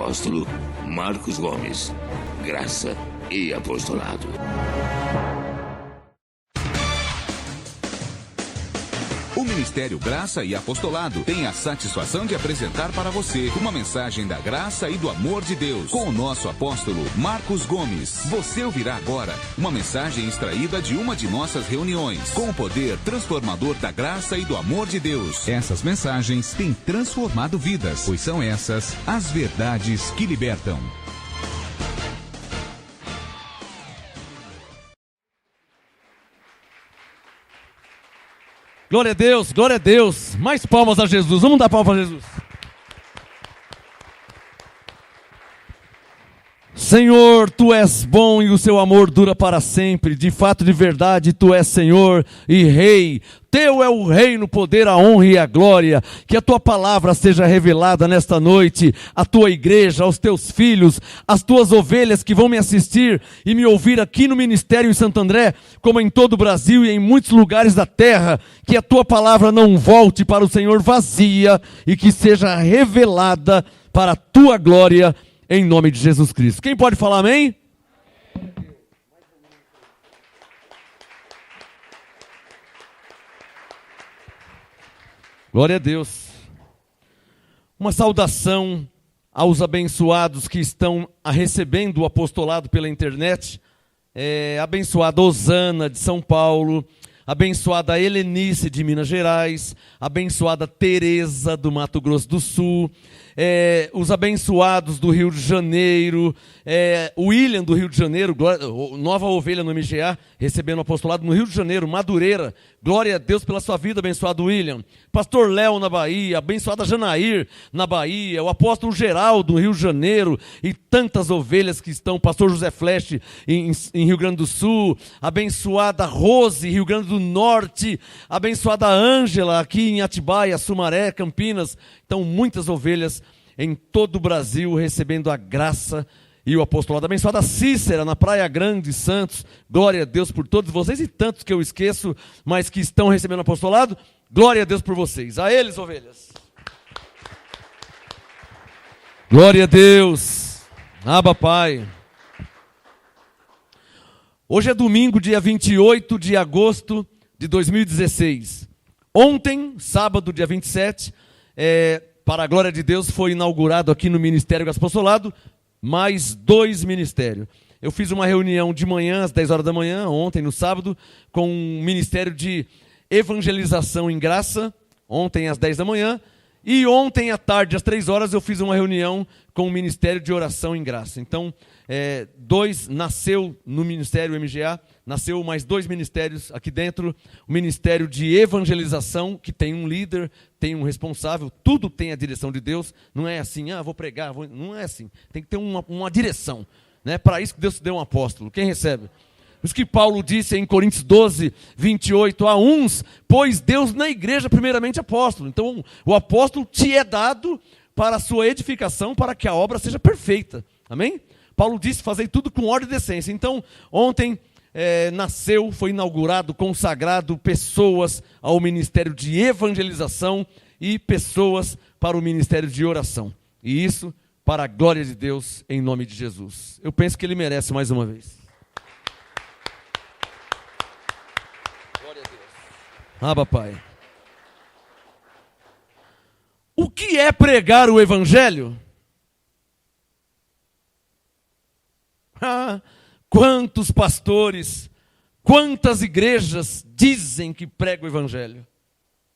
apóstolo Marcos Gomes. Graça e apostolado. O Ministério Graça e Apostolado tem a satisfação de apresentar para você uma mensagem da graça e do amor de Deus com o nosso apóstolo Marcos Gomes. Você ouvirá agora uma mensagem extraída de uma de nossas reuniões com o poder transformador da graça e do amor de Deus. Essas mensagens têm transformado vidas, pois são essas as verdades que libertam. Glória a Deus, glória a Deus. Mais palmas a Jesus. Vamos dar palmas a Jesus. Senhor, Tu és bom e o Seu amor dura para sempre. De fato, de verdade, Tu és Senhor e Rei. Teu é o reino, o poder, a honra e a glória. Que a Tua palavra seja revelada nesta noite à Tua igreja, aos Teus filhos, às Tuas ovelhas que vão me assistir e me ouvir aqui no ministério em Santo André, como em todo o Brasil e em muitos lugares da terra. Que a Tua palavra não volte para o Senhor vazia e que seja revelada para a Tua glória, em nome de Jesus Cristo. Quem pode falar amém? Glória a Deus. Uma saudação aos abençoados que estão recebendo o apostolado pela internet. Abençoada Osana de São Paulo, abençoada Helenice de Minas Gerais, abençoada Tereza do Mato Grosso do Sul, os abençoados do Rio de Janeiro, William do Rio de Janeiro, nova ovelha no MGA, recebendo o apostolado no Rio de Janeiro, Madureira, glória a Deus pela sua vida, abençoado William, pastor Léo na Bahia, abençoada Janair na Bahia, o apóstolo Geraldo no Rio de Janeiro, e tantas ovelhas que estão, pastor José Fleche em Rio Grande do Sul, abençoada Rose, Rio Grande do Norte, abençoada Ângela aqui em Atibaia, Sumaré, Campinas. Então, muitas ovelhas em todo o Brasil recebendo a graça e o apostolado. Abençoada Cícera, na Praia Grande, Santos. Glória a Deus por todos vocês e tantos que eu esqueço, mas que estão recebendo o apostolado. Glória a Deus por vocês. A eles, ovelhas. Glória a Deus. Abba, Pai. Hoje é domingo, dia 28 de agosto de 2016. Ontem, sábado, dia 27, para a glória de Deus, foi inaugurado aqui no Ministério do Apostolado mais 2 ministérios. Eu fiz uma reunião de manhã, às 10 horas da manhã, ontem, no sábado, com um ministério de evangelização em graça, ontem às 10 da manhã, e ontem à tarde, às 3 horas, eu fiz uma reunião com o Ministério de Oração em Graça. Então, nasceu no Ministério MGA, nasceu mais 2 ministérios aqui dentro, o Ministério de Evangelização, que tem um líder, tem um responsável, tudo tem a direção de Deus, não é assim, vou pregar, não é assim, tem que ter uma direção, né? Para isso que Deus deu um apóstolo. Quem recebe? Por isso que Paulo disse em Coríntios 12, 28, a uns, pois Deus na igreja primeiramente apóstolo. Então, o apóstolo te é dado para a sua edificação, para que a obra seja perfeita. Amém? Paulo disse, fazei tudo com ordem e decência. Então, ontem foi inaugurado, consagrado pessoas ao ministério de evangelização e pessoas para o ministério de oração. E isso para a glória de Deus, em nome de Jesus. Eu penso que ele merece mais uma vez. Glória a Deus. Abba, Pai. O que é pregar o evangelho? Quantos pastores, quantas igrejas dizem que pregam o evangelho?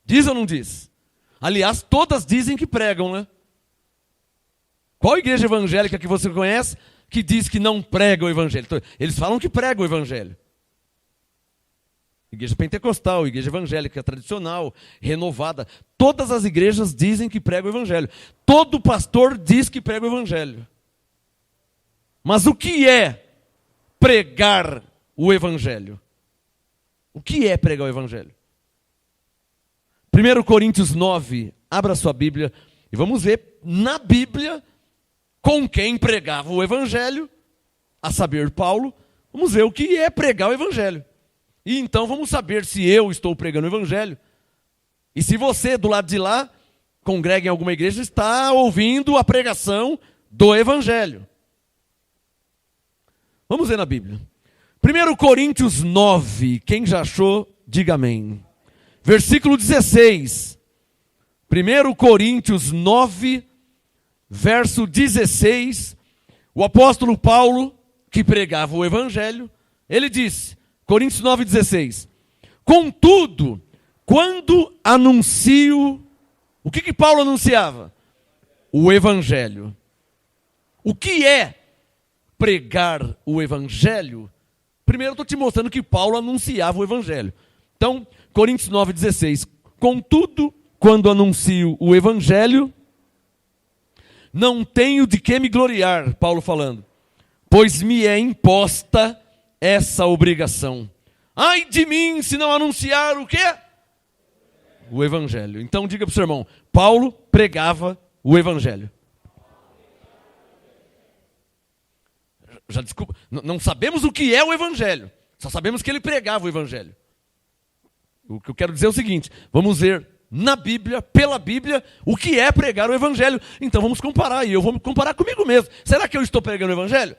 Diz ou não diz? Aliás, todas dizem que pregam, né? Qual igreja evangélica que você conhece que diz que não prega o evangelho? Eles falam que pregam o evangelho. Igreja pentecostal, igreja evangélica tradicional, renovada. Todas as igrejas dizem que pregam o evangelho. Todo pastor diz que prega o evangelho. Mas o que é pregar o evangelho? O que é pregar o evangelho? 1 Coríntios 9, abra sua Bíblia e vamos ver na Bíblia com quem pregava o evangelho, a saber, Paulo. Vamos ver o que é pregar o evangelho. E então vamos saber se eu estou pregando o evangelho. E se você, do lado de lá, congrega em alguma igreja, está ouvindo a pregação do Evangelho. Vamos ver na Bíblia. 1 Coríntios 9, quem já achou, diga amém. Versículo 16. 1 Coríntios 9, verso 16. O apóstolo Paulo, que pregava o Evangelho, ele disse, Coríntios 9, 16. Contudo, quando anuncio... O que Paulo anunciava? O Evangelho. O que é pregar o Evangelho? Primeiro eu estou te mostrando que Paulo anunciava o Evangelho. Então, Coríntios 9,16. Contudo, quando anuncio o Evangelho, não tenho de que me gloriar, Paulo falando, pois me é imposta essa obrigação. Ai de mim se não anunciar o quê? O Evangelho. Então diga para o seu irmão, Paulo pregava o Evangelho. Já desculpa, não sabemos o que é o Evangelho, só sabemos que ele pregava o Evangelho. O que eu quero dizer é o seguinte, vamos ver na Bíblia, pela Bíblia, o que é pregar o Evangelho. Então vamos comparar, e eu vou comparar comigo mesmo. Será que eu estou pregando o Evangelho?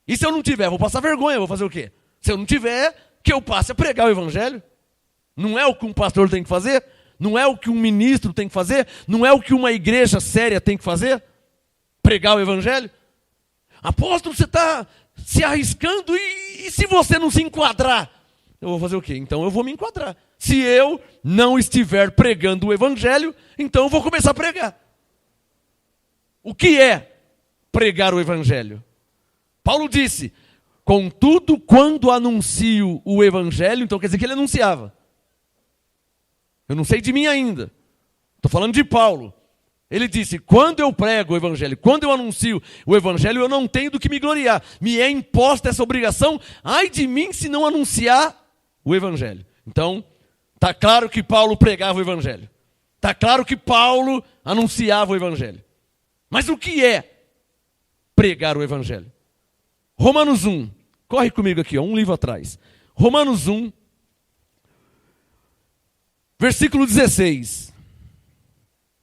E se eu não tiver, vou passar vergonha, vou fazer o quê? Se eu não tiver, que eu passe a pregar o Evangelho. Não é o que um pastor tem que fazer? Não é o que um ministro tem que fazer? Não é o que uma igreja séria tem que fazer? Pregar o Evangelho? Apóstolo, você está se arriscando e se você não se enquadrar? Eu vou fazer o quê? Então eu vou me enquadrar. Se eu não estiver pregando o Evangelho, então eu vou começar a pregar. O que é pregar o Evangelho? Paulo disse, contudo, quando anuncio o Evangelho, então quer dizer que ele anunciava. Eu não sei de mim ainda. Estou falando de Paulo. Ele disse, quando eu prego o Evangelho, quando eu anuncio o Evangelho, eu não tenho do que me gloriar. Me é imposta essa obrigação. Ai de mim se não anunciar o Evangelho. Então, está claro que Paulo pregava o Evangelho. Está claro que Paulo anunciava o Evangelho. Mas o que é pregar o Evangelho? Romanos 1. Corre comigo aqui, um livro atrás. Romanos 1. Versículo 16.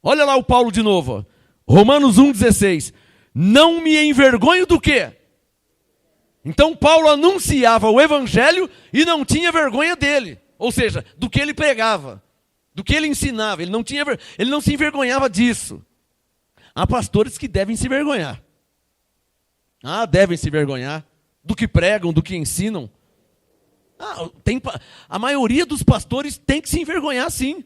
Olha lá o Paulo de novo. Romanos 1,16. Não me envergonho do quê? Então Paulo anunciava o Evangelho e não tinha vergonha dele. Ou seja, do que ele pregava, do que ele ensinava. Ele não se envergonhava disso. Há pastores que devem se envergonhar. Devem se envergonhar do que pregam, do que ensinam. A maioria dos pastores tem que se envergonhar, sim.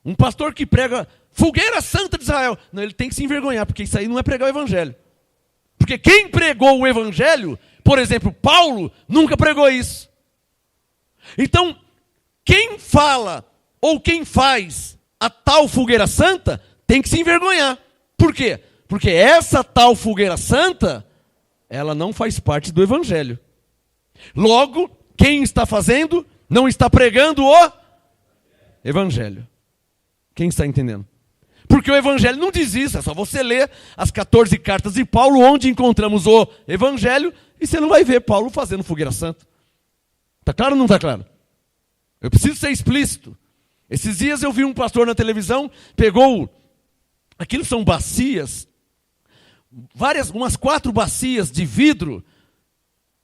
Um pastor que prega fogueira santa de Israel, não, ele tem que se envergonhar, porque isso aí não é pregar o Evangelho. Porque quem pregou o Evangelho, por exemplo, Paulo, nunca pregou isso. Então, quem fala ou quem faz a tal fogueira santa, tem que se envergonhar. Por quê? Porque essa tal fogueira santa, ela não faz parte do Evangelho. Logo, quem está fazendo, não está pregando o Evangelho. Quem está entendendo? Porque o Evangelho não diz isso, é só você ler as 14 cartas de Paulo, onde encontramos o Evangelho, e você não vai ver Paulo fazendo fogueira santa. Está claro ou não está claro? Eu preciso ser explícito. Esses dias eu vi um pastor na televisão, pegou, aquilo são bacias, umas 4 bacias de vidro,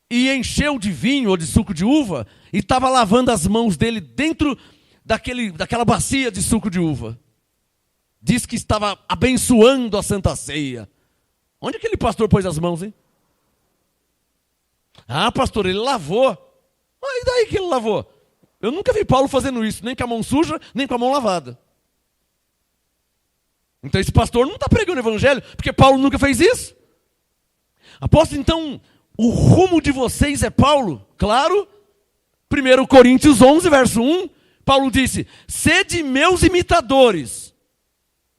e encheu de vinho ou de suco de uva, e estava lavando as mãos dele dentro daquela bacia de suco de uva. Diz que estava abençoando a Santa Ceia. Onde aquele pastor pôs as mãos, hein? Pastor, ele lavou. E daí que ele lavou? Eu nunca vi Paulo fazendo isso, nem com a mão suja, nem com a mão lavada. Então esse pastor não está pregando o Evangelho, porque Paulo nunca fez isso. Apóstolo, então, o rumo de vocês é Paulo? Claro. 1 Coríntios 11, verso 1, Paulo disse, sede meus imitadores.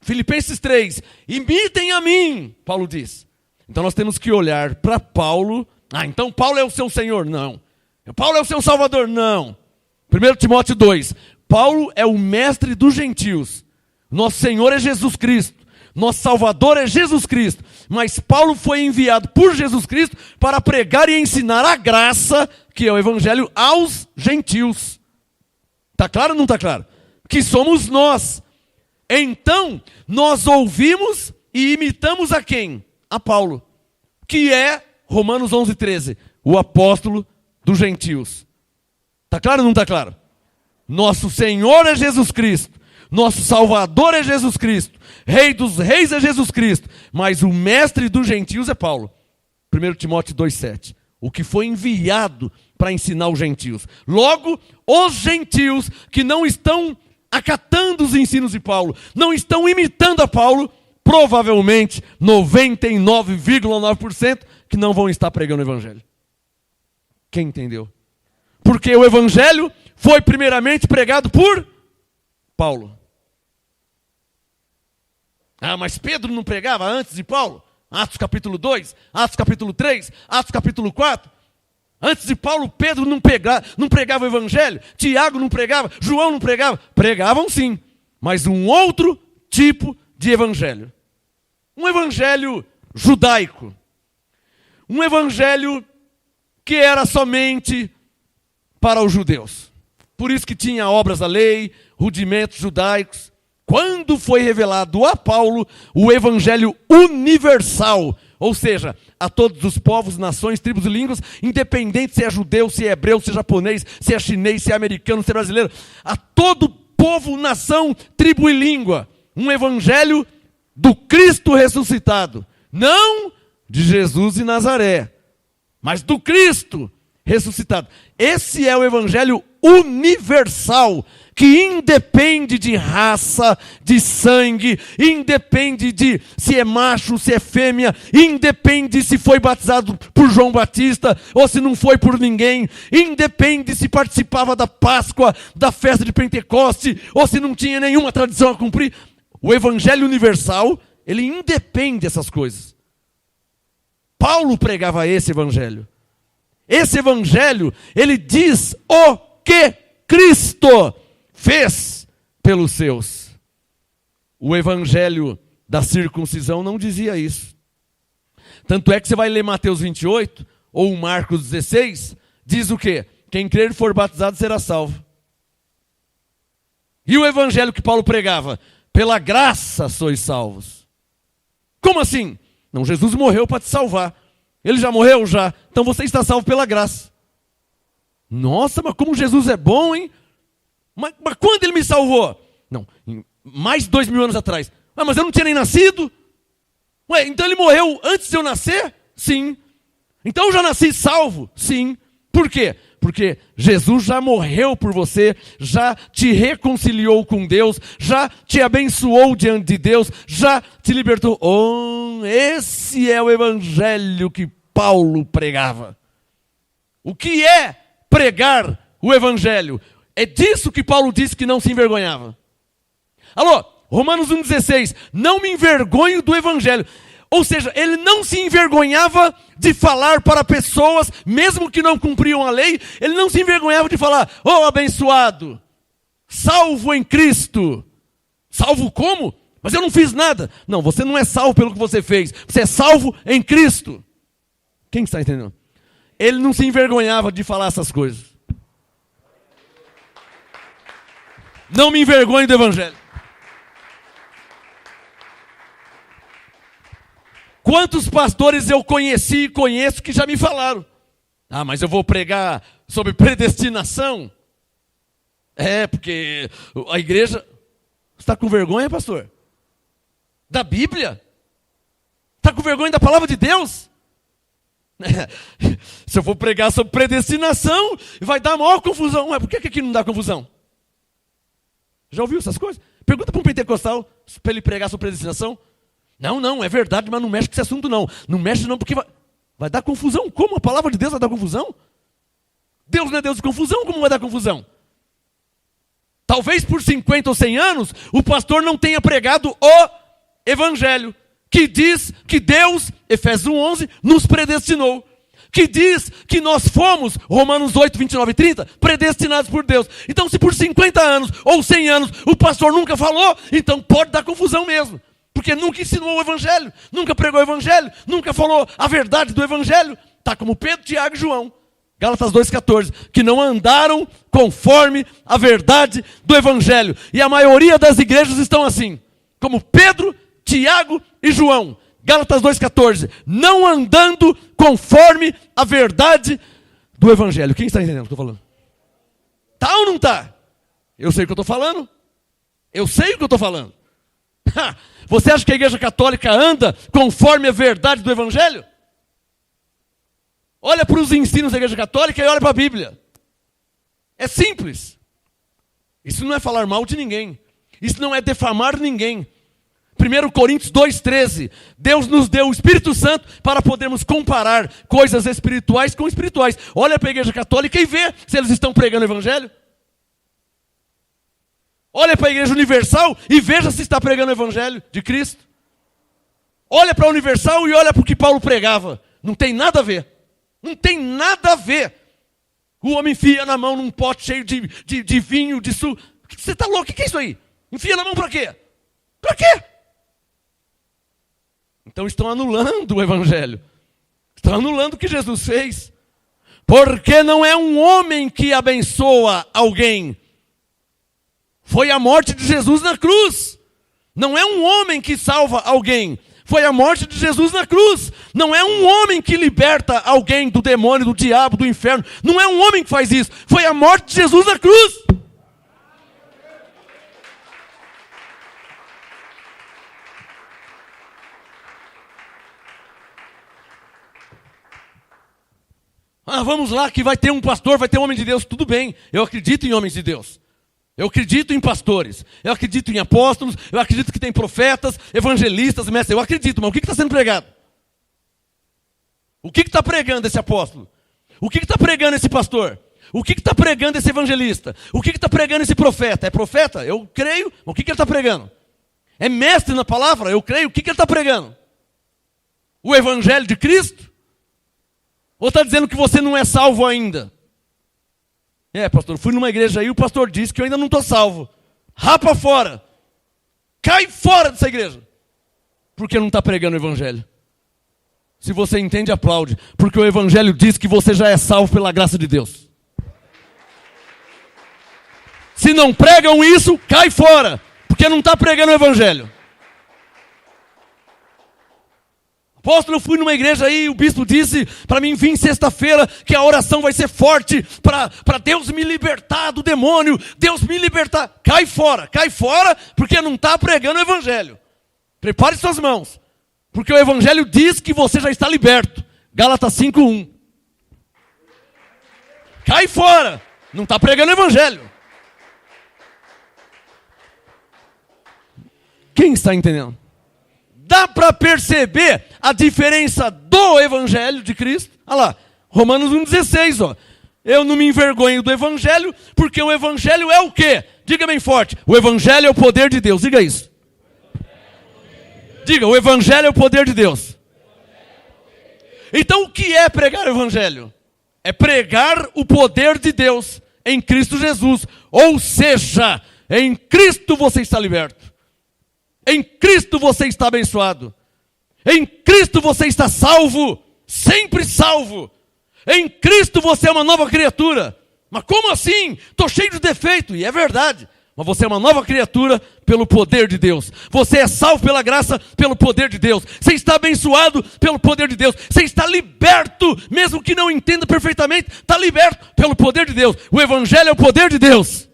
Filipenses 3, imitem a mim, Paulo diz. Então nós temos que olhar para Paulo. Então Paulo é o seu Senhor? Não. Paulo é o seu Salvador? Não. 1 Timóteo 2, Paulo é o mestre dos gentios. Nosso Senhor é Jesus Cristo. Nosso Salvador é Jesus Cristo. Mas Paulo foi enviado por Jesus Cristo para pregar e ensinar a graça, que é o Evangelho, aos gentios. Está claro ou não está claro? Que somos nós. Então, nós ouvimos e imitamos a quem? a Paulo, que é, Romanos 11:13, o apóstolo dos gentios. Está claro ou não está claro? Nosso Senhor é Jesus Cristo, nosso Salvador é Jesus Cristo, Rei dos reis é Jesus Cristo, mas o mestre dos gentios é Paulo. 1 Timóteo 2,7. O que foi enviado para ensinar os gentios. Logo, os gentios que não estão acatando os ensinos de Paulo, não estão imitando a Paulo, provavelmente 99,9% que não vão estar pregando o evangelho. Quem entendeu? Porque o evangelho foi primeiramente pregado por Paulo. Ah, mas Pedro não pregava antes de Paulo? Atos capítulo 2, Atos capítulo 3, Atos capítulo 4. Antes de Paulo, Pedro não pregava o evangelho, Tiago não pregava, João não pregava. Pregavam sim, mas um outro tipo de evangelho. Um evangelho judaico. Um evangelho que era somente para os judeus. Por isso que tinha obras da lei, rudimentos judaicos. Quando foi revelado a Paulo o evangelho universal, ou seja, a todos os povos, nações, tribos e línguas, independente se é judeu, se é hebreu, se é japonês, se é chinês, se é americano, se é brasileiro, a todo povo, nação, tribo e língua, um evangelho do Cristo ressuscitado, não de Jesus de Nazaré, mas do Cristo ressuscitado. Esse é o evangelho universal, que independe de raça, de sangue, independe de se é macho, se é fêmea, independe se foi batizado por João Batista ou se não foi por ninguém, independe se participava da Páscoa, da festa de Pentecoste ou se não tinha nenhuma tradição a cumprir. O evangelho universal, ele independe dessas coisas. Paulo pregava esse evangelho. Esse evangelho, ele diz o que Cristo fez pelos seus. O evangelho da circuncisão não dizia isso. Tanto é que você vai ler Mateus 28 ou Marcos 16, diz o quê? Quem crer e for batizado será salvo. E o evangelho que Paulo pregava? Pela graça sois salvos. Como assim? Não, Jesus morreu para te salvar. Ele já morreu? Já. Então você está salvo pela graça. Nossa, mas como Jesus é bom, hein? Mas quando ele me salvou? Não, mais de 2000 anos atrás. Ah, mas eu não tinha nem nascido? Ué, então ele morreu antes de eu nascer? Sim. Então eu já nasci salvo? Sim. Por quê? Porque Jesus já morreu por você, já te reconciliou com Deus, já te abençoou diante de Deus, já te libertou. Oh, esse é o evangelho que Paulo pregava. O que é pregar o evangelho? É disso que Paulo disse que não se envergonhava. Alô, Romanos 1,16. Não me envergonho do evangelho. Ou seja, ele não se envergonhava de falar para pessoas, mesmo que não cumpriam a lei, ele não se envergonhava de falar, oh abençoado, salvo em Cristo. Salvo como? Mas eu não fiz nada. Não, você não é salvo pelo que você fez, você é salvo em Cristo. Quem está entendendo? Ele não se envergonhava de falar essas coisas. Não me envergonhe do evangelho. Quantos pastores eu conheci e conheço que já me falaram? Ah, mas eu vou pregar sobre predestinação? É, porque a igreja... Você está com vergonha, pastor? Da Bíblia? Está com vergonha da palavra de Deus? Se eu for pregar sobre predestinação, vai dar maior confusão. Ué, por que aqui não dá confusão? Já ouviu essas coisas? Pergunta para um pentecostal para ele pregar sobre predestinação. Não, é verdade, mas não mexe com esse assunto não. Não mexe não, porque vai dar confusão. Como a palavra de Deus vai dar confusão? Deus não é Deus de confusão, como vai dar confusão? Talvez por 50 ou 100 anos, o pastor não tenha pregado o evangelho, que diz que Deus, Efésios 1:11, nos predestinou. Que diz que nós fomos, Romanos 8, 29 e 30, predestinados por Deus. Então se por 50 anos ou 100 anos o pastor nunca falou, então pode dar confusão mesmo. Porque nunca ensinou o evangelho, nunca pregou o evangelho, nunca falou a verdade do evangelho. Está como Pedro, Tiago e João. Gálatas 2,14. Que não andaram conforme a verdade do evangelho. E a maioria das igrejas estão assim. Como Pedro, Tiago e João. Gálatas 2,14. Não andando conforme a verdade do Evangelho. Quem está entendendo o que eu estou falando? Tá ou não tá? Eu sei o que eu estou falando. Eu sei o que eu estou falando. Você acha que a Igreja Católica anda conforme a verdade do Evangelho? Olha para os ensinos da Igreja Católica e olha para a Bíblia. É simples. Isso não é falar mal de ninguém. Isso não é defamar ninguém. 1 Coríntios 2,13. Deus nos deu o Espírito Santo para podermos comparar coisas espirituais com espirituais. Olha para a Igreja Católica e vê se eles estão pregando o Evangelho. Olha para a Igreja Universal e veja se está pregando o Evangelho de Cristo. Olha para a Universal e olha para o que Paulo pregava. Não tem nada a ver. Não tem nada a ver. O homem enfia na mão num pote cheio de vinho, de suco. Você está louco? O que é isso aí? Enfia na mão para quê? Para quê? Então estão anulando o Evangelho. Estão anulando o que Jesus fez. Porque não é um homem que abençoa alguém. Foi a morte de Jesus na cruz. Não é um homem que salva alguém. Foi a morte de Jesus na cruz. Não é um homem que liberta alguém do demônio, do diabo, do inferno. Não é um homem que faz isso. Foi a morte de Jesus na cruz. Vamos lá que vai ter um pastor, vai ter um homem de Deus. Tudo bem, eu acredito em homens de Deus. Eu acredito em pastores, eu acredito em apóstolos, eu acredito que tem profetas, evangelistas, mestres, eu acredito, mas o que está sendo pregado? O que está pregando esse apóstolo? O que está pregando esse pastor? O que está pregando esse evangelista? O que está pregando esse profeta? É profeta? Eu creio, mas o que ele está pregando? É mestre na palavra? Eu creio, o que ele está pregando? O evangelho de Cristo? Ou está dizendo que você não é salvo ainda? Pastor, fui numa igreja aí, o pastor disse que eu ainda não estou salvo. Rapa fora. Cai fora dessa igreja. Porque não está pregando o evangelho. Se você entende, aplaude. Porque o evangelho diz que você já é salvo pela graça de Deus. Se não pregam isso, cai fora. Porque não está pregando o evangelho. Apóstolo, eu fui numa igreja aí, o bispo disse para mim vir sexta-feira que a oração vai ser forte para Deus me libertar do demônio, Deus me libertar. Cai fora, porque não está pregando o evangelho. Prepare suas mãos, porque o evangelho diz que você já está liberto. Gálatas 5:1. Cai fora, não está pregando o evangelho. Quem está entendendo? Dá para perceber a diferença do Evangelho de Cristo? Olha lá, Romanos 1,16, ó. Eu não me envergonho do Evangelho, porque o Evangelho é o quê? Diga bem forte, o Evangelho é o poder de Deus. Diga isso. Diga, o Evangelho é o poder de Deus. Então o que é pregar o Evangelho? É pregar o poder de Deus em Cristo Jesus. Ou seja, em Cristo você está liberto. Em Cristo você está abençoado. Em Cristo você está salvo. Sempre salvo. Em Cristo você é uma nova criatura. Mas como assim? Estou cheio de defeito. E é verdade. Mas você é uma nova criatura pelo poder de Deus. Você é salvo pela graça, pelo poder de Deus. Você está abençoado pelo poder de Deus. Você está liberto, mesmo que não entenda perfeitamente, está liberto pelo poder de Deus. O Evangelho é o poder de Deus.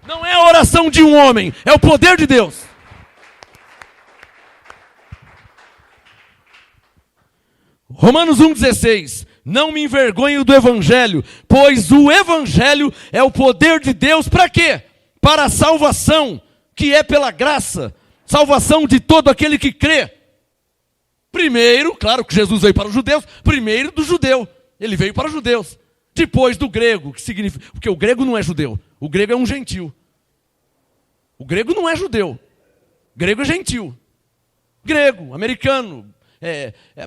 Não é a oração de um homem, é o poder de Deus. Romanos 1,16. Não me envergonho do Evangelho, pois o Evangelho é o poder de Deus para quê? Para a salvação, que é pela graça. Salvação de todo aquele que crê. Primeiro, claro que Jesus veio para os judeus, primeiro do judeu. Ele veio para os judeus. Depois do grego, que significa... Porque o grego não é judeu, o grego é um gentil. O grego não é judeu, o grego é gentil. Grego, americano,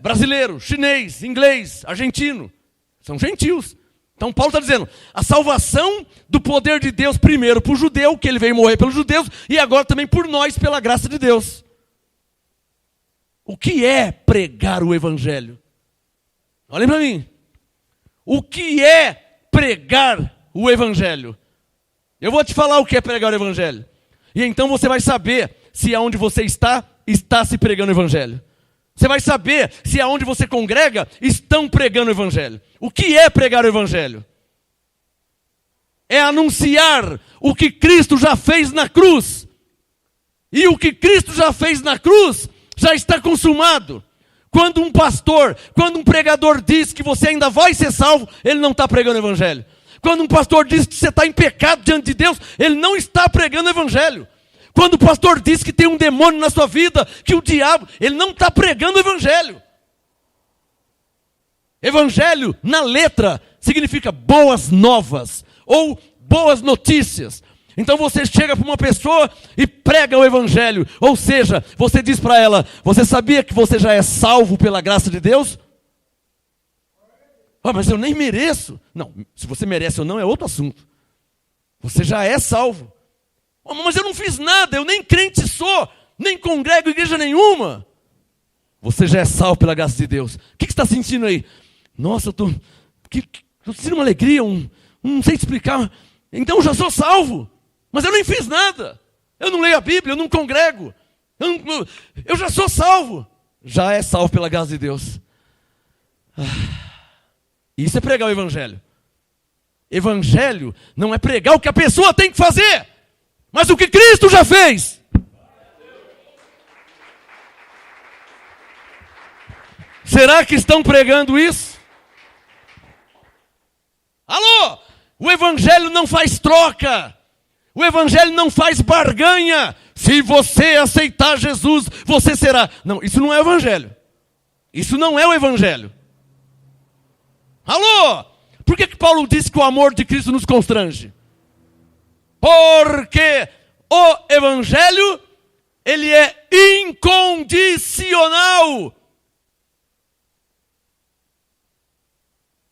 brasileiro, chinês, inglês, argentino, são gentios. Então Paulo está dizendo, a salvação do poder de Deus primeiro para o judeu, que ele veio morrer pelos judeus, e agora também por nós, pela graça de Deus. O que é pregar o Evangelho? Olhem para mim. O que é pregar o Evangelho? Eu vou te falar o que é pregar o Evangelho. E então você vai saber se aonde você está está se pregando o evangelho. Você vai saber se aonde você congrega estão pregando o evangelho. O que é pregar o evangelho? É anunciar o que Cristo já fez na cruz. E o que Cristo já fez na cruz já está consumado. Quando um pastor, quando um pregador diz que você ainda vai ser salvo, ele não está pregando o evangelho. Quando um pastor diz que você está em pecado diante de Deus, ele não está pregando o evangelho. Quando o pastor diz que tem um demônio na sua vida, que o diabo, ele não está pregando o evangelho. Evangelho, na letra, significa boas novas ou boas notícias. Então você chega para uma pessoa e prega o evangelho. Ou seja, você diz para ela, você sabia que você já é salvo pela graça de Deus? Ah, mas eu nem mereço. Não, se você merece ou não é outro assunto. Você já é salvo. Oh, mas eu não fiz nada, eu nem crente sou, nem congrego igreja nenhuma. Você já é salvo pela graça de Deus. O que você está sentindo aí? Nossa, eu estou sentindo uma alegria, não sei te explicar. Então eu já sou salvo. Mas eu nem fiz nada. Eu não leio a Bíblia, eu não congrego. Eu já sou salvo. Já é salvo pela graça de Deus. Isso é pregar o evangelho. Evangelho não é pregar o que a pessoa tem que fazer, mas o que Cristo já fez. Será que estão pregando isso? Alô? O evangelho não faz troca. O evangelho não faz barganha. Se você aceitar Jesus, você será. Não, isso não é o evangelho. Isso não é o evangelho. Alô? Por que Paulo disse que o amor de Cristo nos constrange? Porque o evangelho, ele é incondicional.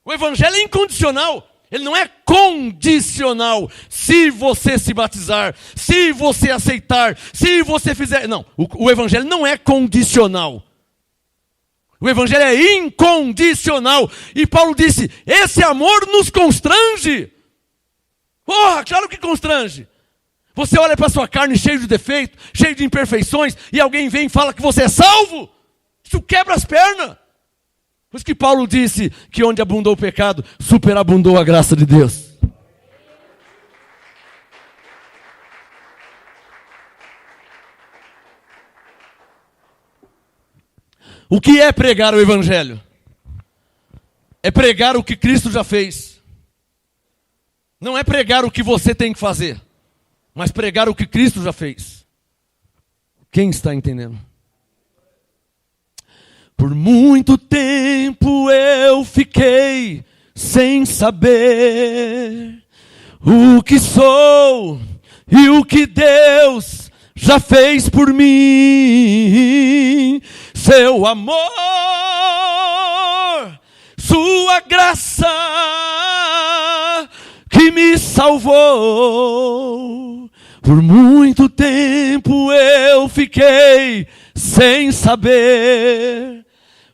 O evangelho é incondicional. Ele não é condicional. Se você se batizar, se você aceitar, se você fizer... Não, o evangelho não é condicional. O evangelho é incondicional. E Paulo disse, esse amor nos constrange. Porra, claro que constrange. Você olha para a sua carne cheio de defeitos, cheio de imperfeições, e alguém vem e fala que você é salvo. Isso quebra as pernas. Por isso que Paulo disse que onde abundou o pecado, superabundou a graça de Deus. O que é pregar o evangelho? É pregar o que Cristo já fez. Não é pregar o que você tem que fazer, mas pregar o que Cristo já fez. Quem está entendendo? Por muito tempo eu fiquei sem saber o que sou e o que Deus já fez por mim. Seu amor, sua graça que me salvou. Por muito tempo eu fiquei sem saber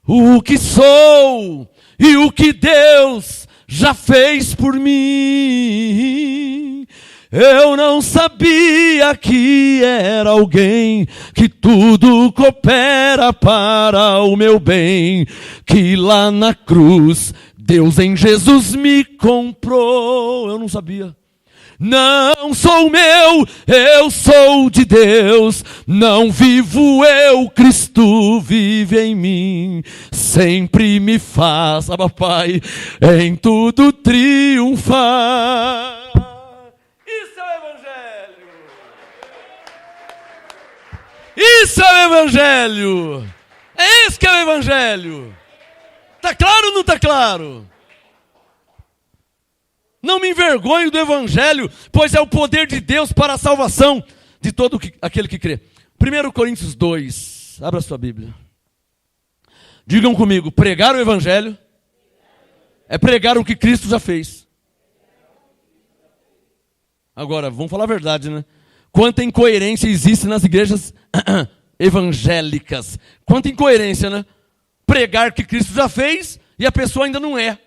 o que sou e o que Deus já fez por mim. Eu não sabia que era alguém que tudo coopera para o meu bem, que lá na cruz Deus em Jesus me comprou. Eu não sabia. Não sou meu, eu sou de Deus. Não vivo eu, Cristo vive em mim. Sempre me faz, Pai, em tudo triunfar. Isso é o evangelho. Isso é o evangelho. É esse que é o evangelho. Está claro ou não está claro? Não me envergonho do evangelho, pois é o poder de Deus para a salvação de todo aquele que crê. 1 Coríntios 2, abra sua Bíblia. Digam comigo, pregar o evangelho é pregar o que Cristo já fez. Agora, vamos falar a verdade, né? Quanta incoerência existe nas igrejas evangélicas. Quanta incoerência, né? Pregar que Cristo já fez e a pessoa ainda não é.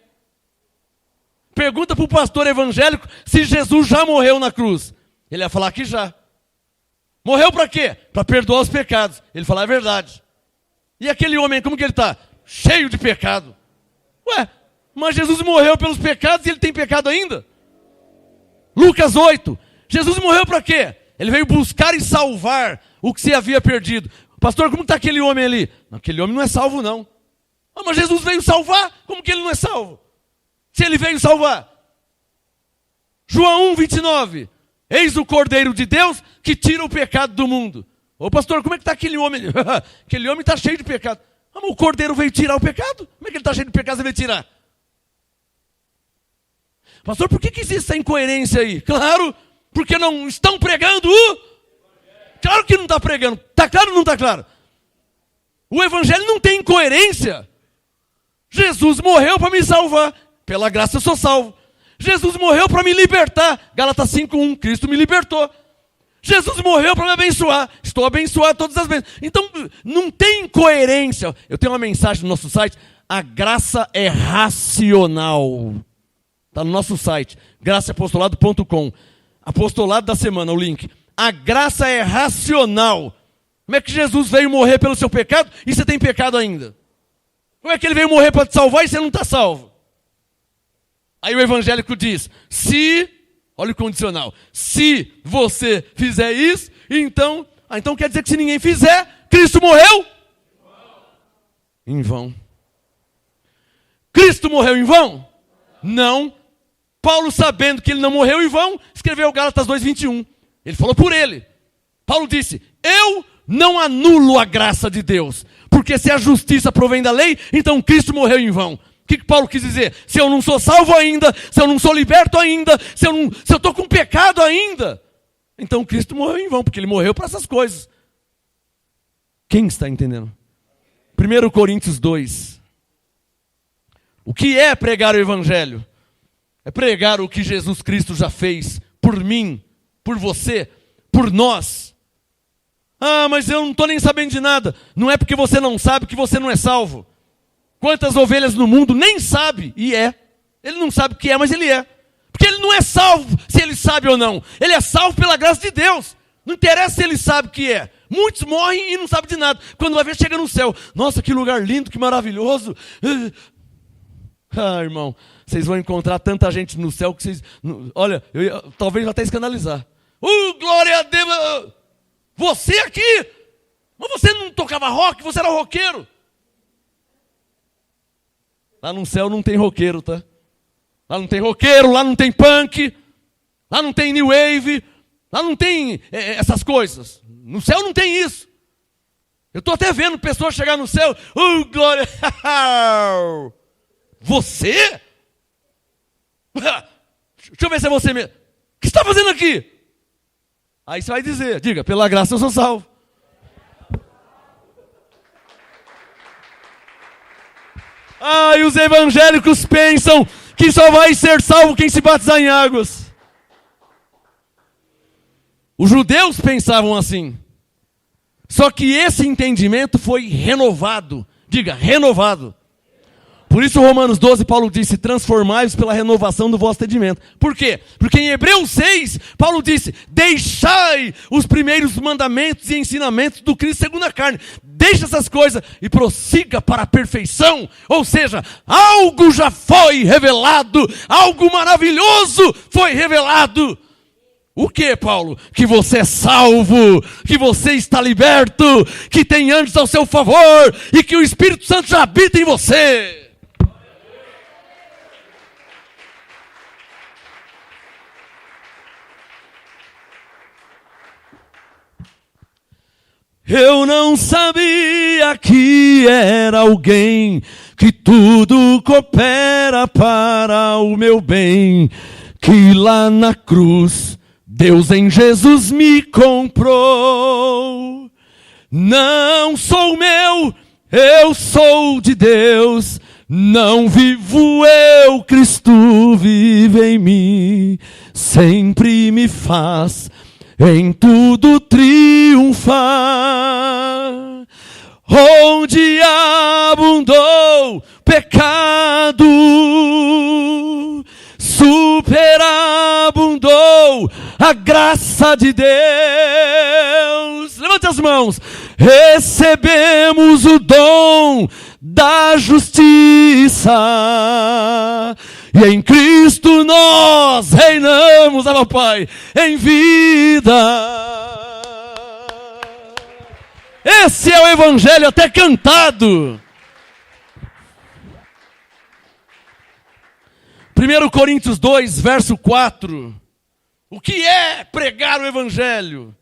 Pergunta para o pastor evangélico se Jesus já morreu na cruz. Ele ia falar que já. Morreu para quê? Para perdoar os pecados. Ele fala, é verdade. E aquele homem, como que ele está? Cheio de pecado. Ué, mas Jesus morreu pelos pecados e ele tem pecado ainda? Lucas 8. Jesus morreu para quê? Ele veio buscar e salvar o que se havia perdido. Pastor, como está aquele homem ali? Aquele homem não é salvo, não. Ah, mas Jesus veio salvar? Como que ele não é salvo? Se ele veio salvar. João 1, 29. Eis o Cordeiro de Deus que tira o pecado do mundo. Ô pastor, como é que está aquele homem? Aquele homem está cheio de pecado. Ah, mas o Cordeiro veio tirar o pecado? Como é que ele está cheio de pecado e veio tirar? Pastor, por que existe essa incoerência aí? Claro, porque não estão pregando o... Claro que não está pregando. Está claro ou não está claro? O evangelho não tem incoerência. Jesus morreu para me salvar. Pela graça eu sou salvo. Jesus morreu para me libertar. Gálatas 5:1, Cristo me libertou. Jesus morreu para me abençoar. Estou abençoado todas as vezes. Então, não tem incoerência. Eu tenho uma mensagem no nosso site. A graça é racional. Está no nosso site. graçaapostolado.com. Apostolado da semana, o link. A graça é racional. Como é que Jesus veio morrer pelo seu pecado e você tem pecado ainda? Como é que ele veio morrer para te salvar e você não está salvo? Aí o evangélico diz, olha o condicional, se você fizer isso, então quer dizer que se ninguém fizer, Cristo morreu? Em vão. Cristo morreu em vão? Não. Paulo, sabendo que ele não morreu em vão, escreveu Gálatas 2:21. Ele falou por ele. Paulo disse, eu não anulo a graça de Deus, porque se a justiça provém da lei, então Cristo morreu em vão. O que Paulo quis dizer? Se eu não sou salvo ainda, se eu não sou liberto ainda, se eu estou com pecado ainda, então Cristo morreu em vão, porque ele morreu para essas coisas. Quem está entendendo? 1 Coríntios 2. O que é pregar o evangelho? É pregar o que Jesus Cristo já fez por mim, por você, por nós. Ah, mas eu não estou nem sabendo de nada. Não é porque você não sabe que você não é salvo. Quantas ovelhas no mundo nem sabe e é. Ele não sabe o que é, mas ele é. Porque ele não é salvo se ele sabe ou não. Ele é salvo pela graça de Deus. Não interessa se ele sabe o que é. Muitos morrem e não sabem de nada. Quando vai ver, chega no céu. Nossa, que lugar lindo, que maravilhoso. Ah, irmão, vocês vão encontrar tanta gente no céu que vocês... Olha, talvez até escandalizar. Glória a Deus! Você aqui! Mas você não tocava rock, você era roqueiro. Lá no céu não tem roqueiro, tá? Lá não tem roqueiro, lá não tem punk, lá não tem new wave, lá não tem essas coisas. No céu não tem isso. Eu estou até vendo pessoas chegar no céu. Glória! Você? Deixa eu ver se é você mesmo. O que você está fazendo aqui? Aí você vai dizer, diga, pela graça eu sou salvo. E os evangélicos pensam que só vai ser salvo quem se batizar em águas. Os judeus pensavam assim. Só que esse entendimento foi renovado. Diga, renovado. Por isso, Romanos 12, Paulo disse, transformai-vos pela renovação do vosso entendimento. Por quê? Porque em Hebreus 6, Paulo disse, deixai os primeiros mandamentos e ensinamentos do Cristo segundo a carne. Deixa essas coisas e prossiga para a perfeição. Ou seja, algo já foi revelado, algo maravilhoso foi revelado. O que, Paulo? Que você é salvo, que você está liberto, que tem anjos ao seu favor e que o Espírito Santo já habita em você. Eu não sabia que era alguém, que tudo coopera para o meu bem, que lá na cruz Deus em Jesus me comprou. Não sou meu, eu sou de Deus, não vivo eu, Cristo vive em mim, sempre me faz em tudo triunfar. Onde abundou pecado, superabundou a graça de Deus. Levante as mãos. Recebemos o dom da justiça, e em Cristo nós reinamos, meu Pai, em vida. Esse é o Evangelho até cantado. 1 Coríntios 2, verso 4. O que é pregar o Evangelho?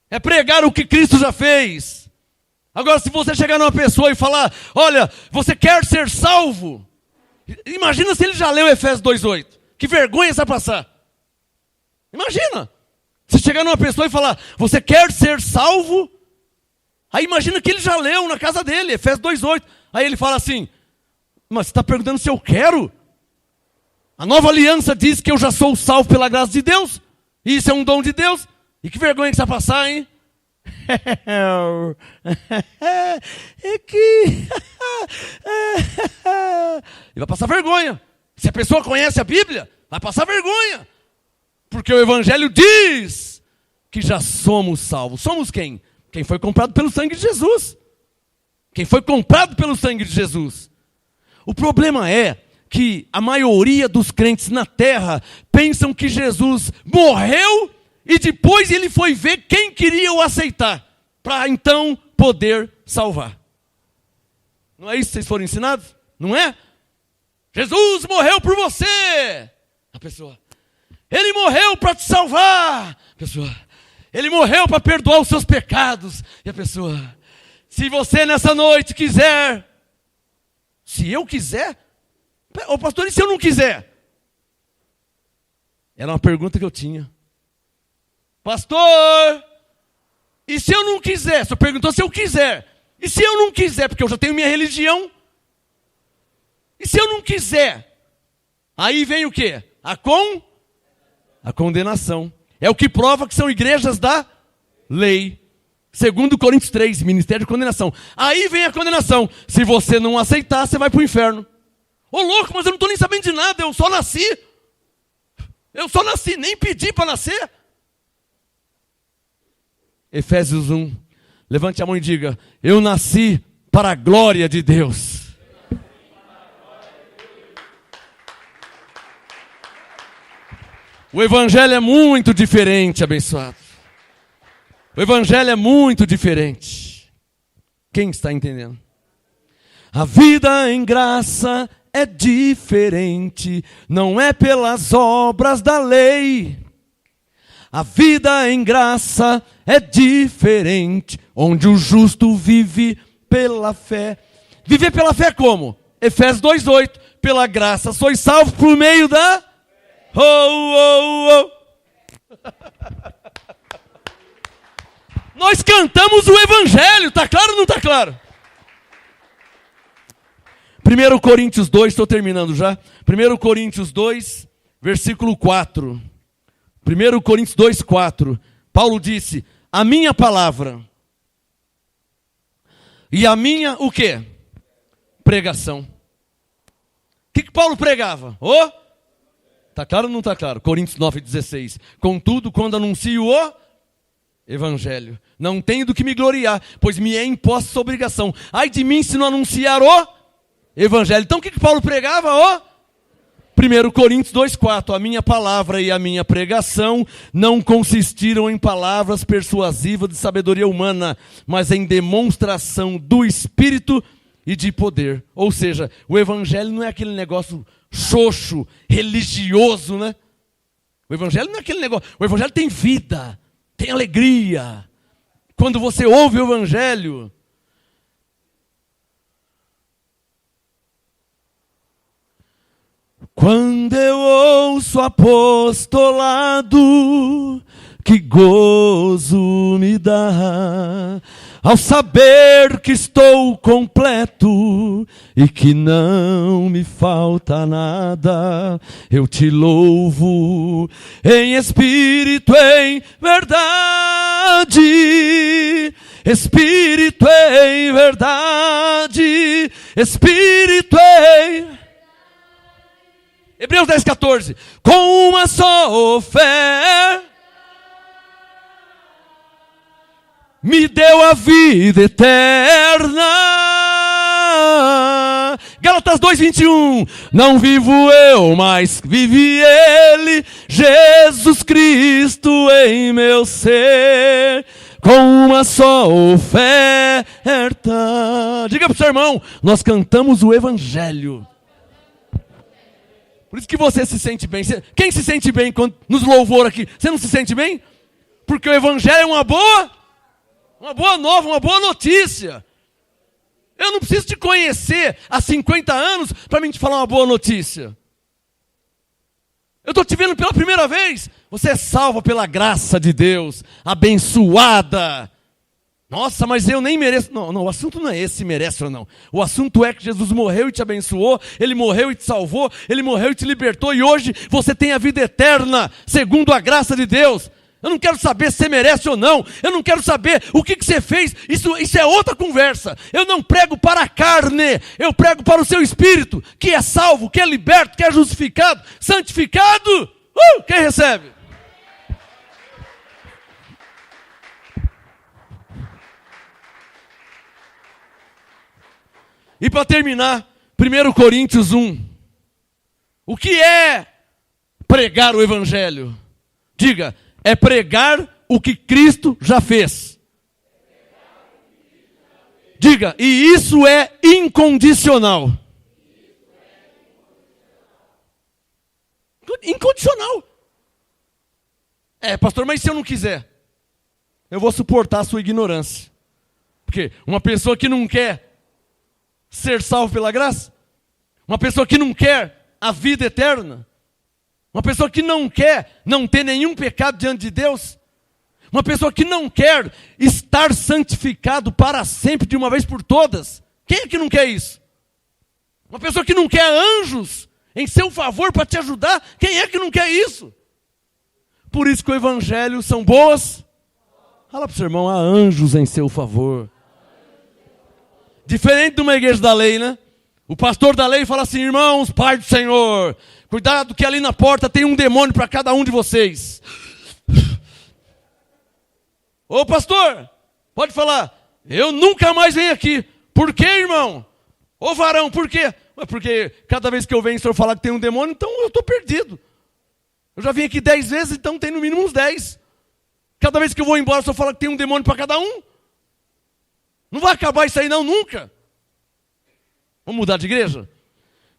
É pregar o que Cristo já fez. Agora, se você chegar numa pessoa e falar, olha, você quer ser salvo? Imagina se ele já leu Efésios 2,8. Que vergonha você vai passar. Imagina. Se chegar numa pessoa e falar, você quer ser salvo? Aí imagina que ele já leu na casa dele, Efésios 2,8. Aí ele fala assim, mas você está perguntando se eu quero? A nova aliança diz que eu já sou salvo pela graça de Deus. E isso é um dom de Deus. E que vergonha que você vai passar, hein? É que... Ele vai passar vergonha. Se a pessoa conhece a Bíblia, vai passar vergonha. Porque o Evangelho diz que já somos salvos. Somos quem? Quem foi comprado pelo sangue de Jesus. Quem foi comprado pelo sangue de Jesus. O problema é que a maioria dos crentes na terra pensam que Jesus morreu e depois ele foi ver quem queria o aceitar, para então poder salvar. Não é isso que vocês foram ensinados? Não é? Jesus morreu por você. A pessoa, ele morreu para te salvar. A pessoa, ele morreu para perdoar os seus pecados. E a pessoa, se você nessa noite quiser, se eu quiser? Ô pastor, e se eu não quiser? Era uma pergunta que eu tinha. Pastor, e se eu não quiser? O senhor perguntou se eu quiser. E se eu não quiser? Porque eu já tenho minha religião. E se eu não quiser? Aí vem o quê? A condenação. É o que prova que são igrejas da lei. 2 Coríntios 3, ministério de condenação. Aí vem a condenação. Se você não aceitar, você vai para o inferno. Ô louco, mas eu não estou nem sabendo de nada, eu só nasci. Nem pedi para nascer. Efésios 1, levante a mão e diga, eu nasci para a glória de Deus. O Evangelho é muito diferente, abençoado. O Evangelho é muito diferente. Quem está entendendo? A vida em graça é diferente, não é pelas obras da lei. A vida em graça é diferente, onde o justo vive pela fé. Viver pela fé como? Efésios 2,8. Pela graça sois salvos por meio da... Nós cantamos o Evangelho, está claro ou não está claro? 1 Coríntios 2, estou terminando já. 1 Coríntios 2, versículo 4. 1 Coríntios 2, 4. Paulo disse, a minha palavra e a minha, o quê? Pregação. O que Paulo pregava? Está claro ou não está claro? Coríntios 9, 16. Contudo, quando anuncio o Evangelho, não tenho do que me gloriar, pois me é imposta essa obrigação. Ai de mim se não anunciar o Evangelho. Então o que Paulo pregava? 1 Coríntios 2,4. A minha palavra e a minha pregação não consistiram em palavras persuasivas de sabedoria humana, mas em demonstração do Espírito e de poder. Ou seja, o Evangelho não é aquele negócio xoxo, religioso, né? O Evangelho não é aquele negócio. O Evangelho tem vida, tem alegria. Quando você ouve o Evangelho, quando eu ouço apostolado, que gozo me dá, ao saber que estou completo e que não me falta nada. Eu te louvo em espírito, em verdade. Espírito em verdade. Espírito em... Hebreus 10, 14. Com uma só oferta me deu a vida eterna. Gálatas 2:21. Não vivo eu, mas vive Ele, Jesus Cristo em meu ser, com uma só oferta. Diga para o seu irmão, nós cantamos o Evangelho. Por isso que você se sente bem. Quem se sente bem nos louvor aqui? Você não se sente bem? Porque o Evangelho é uma boa nova, uma boa notícia. Eu não preciso te conhecer há 50 anos para mim te falar uma boa notícia. Eu estou te vendo pela primeira vez. Você é salva pela graça de Deus, abençoada. Nossa, mas eu nem mereço. Não, o assunto não é esse, se merece ou não. O assunto é que Jesus morreu e te abençoou, Ele morreu e te salvou, Ele morreu e te libertou, e hoje você tem a vida eterna, segundo a graça de Deus. Eu não quero saber se você merece ou não, eu não quero saber o que você fez, isso é outra conversa. Eu não prego para a carne, eu prego para o seu espírito, que é salvo, que é liberto, que é justificado, santificado. Quem recebe? E para terminar, 1 Coríntios 1. O que é pregar o Evangelho? Diga, é pregar o que Cristo já fez. Diga, e isso é incondicional. Incondicional. Pastor, mas se eu não quiser? Eu vou suportar a sua ignorância. Porque uma pessoa que não quer ser salvo pela graça, uma pessoa que não quer a vida eterna, uma pessoa que não quer não ter nenhum pecado diante de Deus, uma pessoa que não quer estar santificado para sempre de uma vez por todas. Quem é que não quer isso? Uma pessoa que não quer anjos em seu favor para te ajudar. Quem é que não quer isso? Por isso que o Evangelho são boas. Fala para o seu irmão, há anjos em seu favor. Diferente de uma igreja da lei, né? O pastor da lei fala assim, irmãos, Pai do Senhor, cuidado que ali na porta tem um demônio para cada um de vocês. Ô pastor, pode falar, eu nunca mais venho aqui. Por quê, irmão? Ô varão, por quê? Porque cada vez que eu venho, o senhor falar que tem um demônio, então eu estou perdido. Eu já vim aqui 10 vezes, então tem no mínimo uns 10. Cada vez que eu vou embora, o senhor fala que tem um demônio para cada um. Não vai acabar isso aí não, nunca. Vamos mudar de igreja?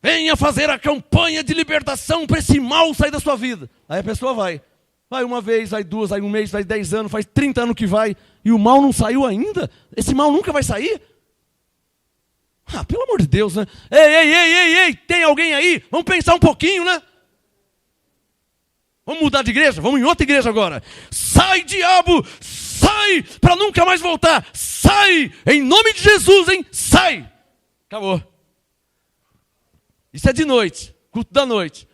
Venha fazer a campanha de libertação para esse mal sair da sua vida. Aí a pessoa vai. Vai uma vez, vai duas, vai um mês, vai 10 anos, faz 30 anos que vai. E o mal não saiu ainda? Esse mal nunca vai sair? Pelo amor de Deus, né? Ei, tem alguém aí? Vamos pensar um pouquinho, né? Vamos mudar de igreja? Vamos em outra igreja agora. Sai, diabo! Sai, para nunca mais voltar. Sai, em nome de Jesus, hein? Sai. Acabou. Isso é de noite, culto da noite.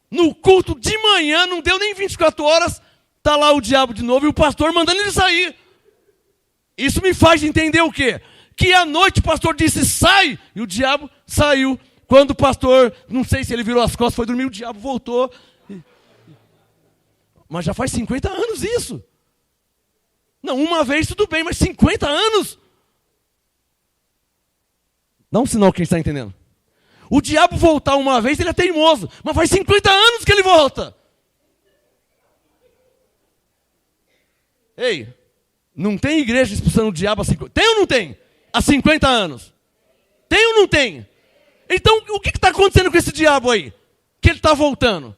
No culto de manhã, não deu nem 24 horas, está lá o diabo de novo e o pastor mandando ele sair. Isso me faz entender o quê? Que à noite o pastor disse, sai, e o diabo saiu. Quando o pastor, não sei se ele virou as costas, foi dormir, o diabo voltou. Mas já faz 50 anos isso. Não, uma vez tudo bem, mas 50 anos? Dá um sinal quem está entendendo. O diabo voltar uma vez, ele é teimoso. Mas faz 50 anos que ele volta. Ei, não tem igreja expulsando o diabo há 50 anos. Tem ou não tem? Há 50 anos. Tem ou não tem? Então, o que está acontecendo com esse diabo aí? Que ele está voltando.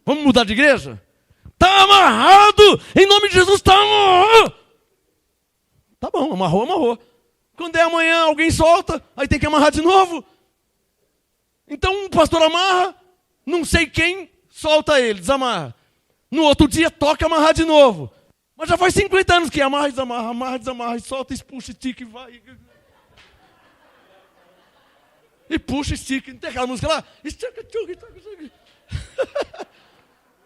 Vamos mudar de igreja? Está amarrado! Em nome de Jesus, está amarrado! Tá bom, amarrou. Quando é amanhã, alguém solta, aí tem que amarrar de novo. Então o pastor amarra, não sei quem, solta ele, desamarra. No outro dia, toca amarrar de novo. Mas já faz 50 anos que amarra, desamarra, solta, puxa, estica e vai. E puxa, estica. Não tem aquela música lá? Estica. O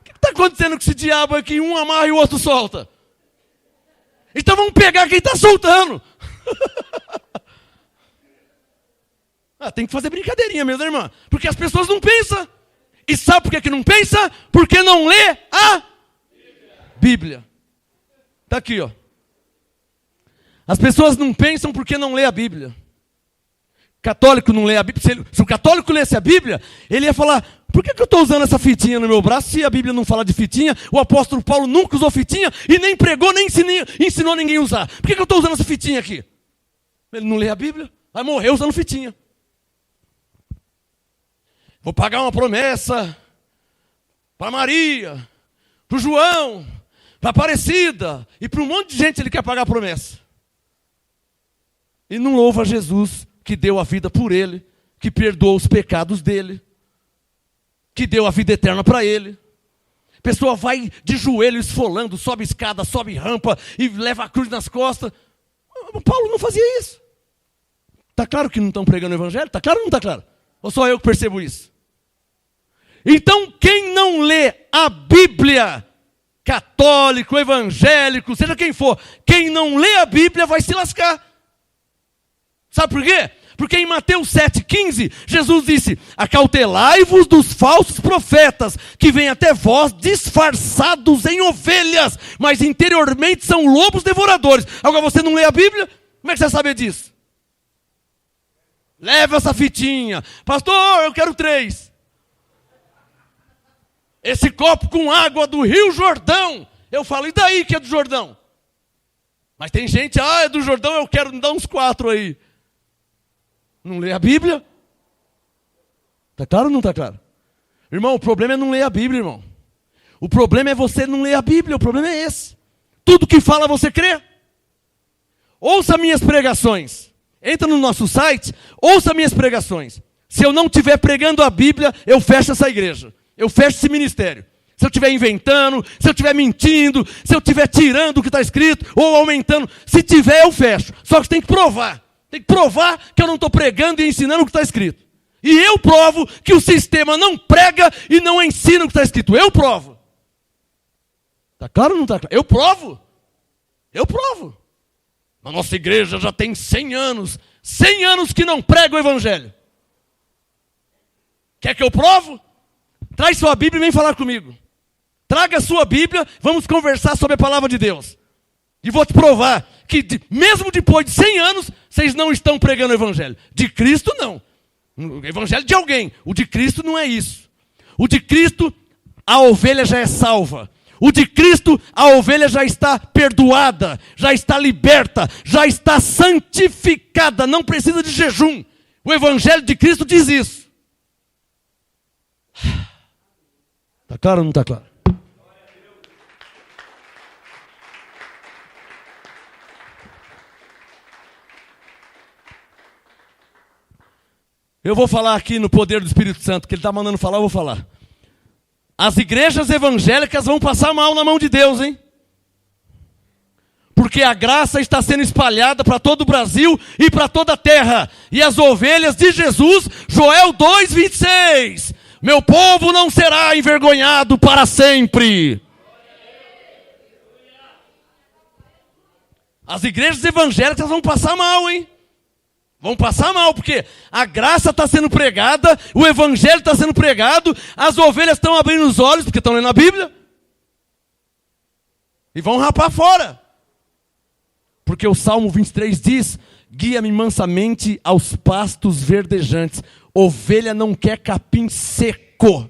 que está acontecendo com esse diabo aqui? Um amarra e o outro solta. Então vamos pegar quem está soltando. Tem que fazer brincadeirinha mesmo, né, irmã? Porque as pessoas não pensam. E sabe por que não pensa? Porque não lê a Bíblia. Está aqui, ó. As pessoas não pensam porque não lê a Bíblia. Católico não lê a Bíblia. Se o católico lesse a Bíblia, ele ia falar: por que eu estou usando essa fitinha no meu braço se a Bíblia não fala de fitinha? O apóstolo Paulo nunca usou fitinha e nem pregou, nem ensinou ninguém a usar. Por que eu estou usando essa fitinha aqui? Ele não lê a Bíblia, vai morrer usando fitinha. Vou pagar uma promessa para Maria, para o João, para a Aparecida e para um monte de gente ele quer pagar a promessa. E não louva Jesus que deu a vida por ele, que perdoou os pecados dele, que deu a vida eterna para ele. A pessoa vai de joelho esfolando, sobe escada, sobe rampa e leva a cruz nas costas. Paulo não fazia isso. Está claro que não estão pregando o evangelho? Está claro ou não está claro? Ou só eu que percebo isso? Então quem não lê a Bíblia, católico, evangélico, seja quem for, quem não lê a Bíblia vai se lascar. Sabe por quê? Porque em Mateus 7,15, Jesus disse: acautelai-vos dos falsos profetas, que vêm até vós disfarçados em ovelhas, mas interiormente são lobos devoradores. Agora você não lê a Bíblia? Como é que você vai saber disso? Leva essa fitinha. Pastor, eu quero 3. Esse copo com água do Rio Jordão. Eu falo: e daí que é do Jordão? Mas tem gente: é do Jordão, eu quero me dar uns 4 aí. Não lê a Bíblia? Está claro ou não está claro? Irmão, o problema é não ler a Bíblia, irmão. O problema é você não ler a Bíblia, o problema é esse. Tudo que fala você crê. Ouça minhas pregações. Entra no nosso site, ouça minhas pregações. Se eu não estiver pregando a Bíblia, eu fecho essa igreja. Eu fecho esse ministério. Se eu estiver inventando, se eu estiver mentindo, se eu estiver tirando o que está escrito, ou aumentando. Se tiver, eu fecho. Só que tem que provar. Tem que provar que eu não estou pregando e ensinando o que está escrito. E eu provo que o sistema não prega e não ensina o que está escrito. Eu provo. Está claro ou não está claro? Eu provo. Eu provo. A nossa igreja já tem 100 anos. 100 anos que não prega o evangelho. Quer que eu provo? Traz sua Bíblia e vem falar comigo. Traga a sua Bíblia, vamos conversar sobre a palavra de Deus. E vou te provar que mesmo depois de 100 anos, vocês não estão pregando o evangelho. De Cristo, não. O evangelho de alguém. O de Cristo não é isso. O de Cristo, a ovelha já é salva. O de Cristo, a ovelha já está perdoada, já está liberta, já está santificada, não precisa de jejum. O evangelho de Cristo diz isso. Está claro ou não está claro? Eu vou falar aqui no poder do Espírito Santo, que ele está mandando falar, eu vou falar. As igrejas evangélicas vão passar mal na mão de Deus, hein? Porque a graça está sendo espalhada para todo o Brasil e para toda a terra. E as ovelhas de Jesus, Joel 2,26. Meu povo não será envergonhado para sempre. As igrejas evangélicas vão passar mal, hein? Vão passar mal, porque a graça está sendo pregada, o evangelho está sendo pregado, as ovelhas estão abrindo os olhos, porque estão lendo a Bíblia, e vão rapar fora. Porque o Salmo 23 diz: guia-me mansamente aos pastos verdejantes. Ovelha não quer capim seco.